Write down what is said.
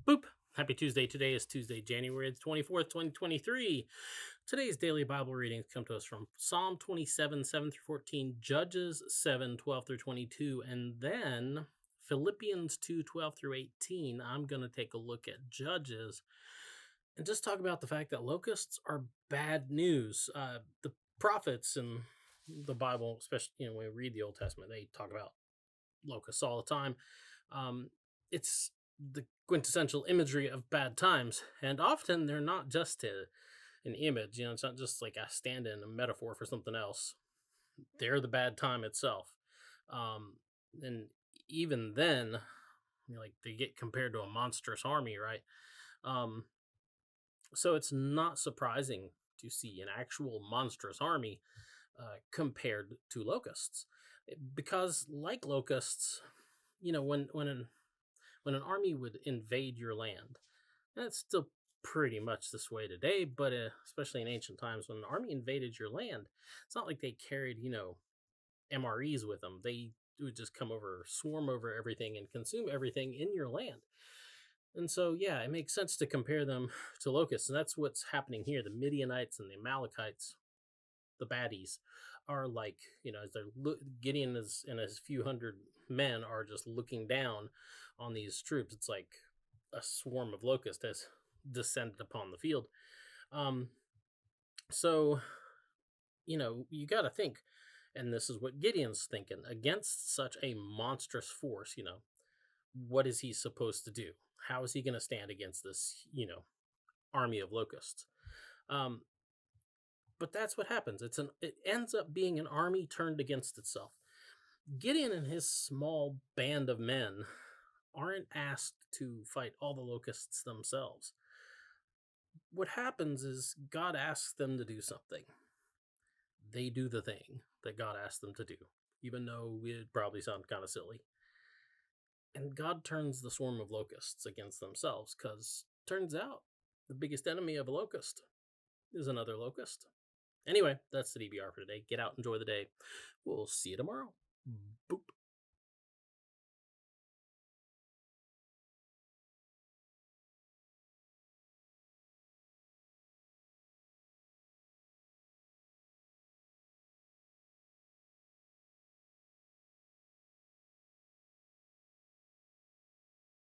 Boop. Happy Tuesday. Today is Tuesday, January the 24th, 2023. Today's daily Bible readings come to us from Psalm 27, 7 through 14, Judges 7, 12 through 22, and then Philippians 2, 12 through 18. I'm going to take a look at Judges and just talk about the fact that locusts are bad news. The prophets in the Bible, especially when we read the Old Testament, they talk about locusts all the time. It's the quintessential imagery of bad times, and often they're not just an image. It's not just like a stand-in, a metaphor for something else. They're the bad time itself. And even then, like they get compared to a monstrous army, right? So it's not surprising to see an actual monstrous army compared to locusts, because like locusts, when an army would invade your land, and it's still pretty much this way today, but especially in ancient times, when an army invaded your land, it's not like they carried, MREs with them. They would just come over, swarm over everything, and consume everything in your land. And so, yeah, it makes sense to compare them to locusts, and that's what's happening here. The Midianites and the Amalekites, the baddies, are like, as Gideon and his few hundred men are just looking down on these troops. It's like a swarm of locusts has descended upon the field. So, you got to think, and this is what Gideon's thinking, against such a monstrous force, what is he supposed to do? How is he going to stand against this, army of locusts? But that's what happens. It ends up being an army turned against itself. Gideon and his small band of men aren't asked to fight all the locusts themselves. What happens is God asks them to do something. They do the thing that God asked them to do, even though it probably sounds kind of silly. And God turns the swarm of locusts against themselves, because turns out the biggest enemy of a locust is another locust. Anyway, that's the DBR for today. Get out, enjoy the day. We'll see you tomorrow. Boop.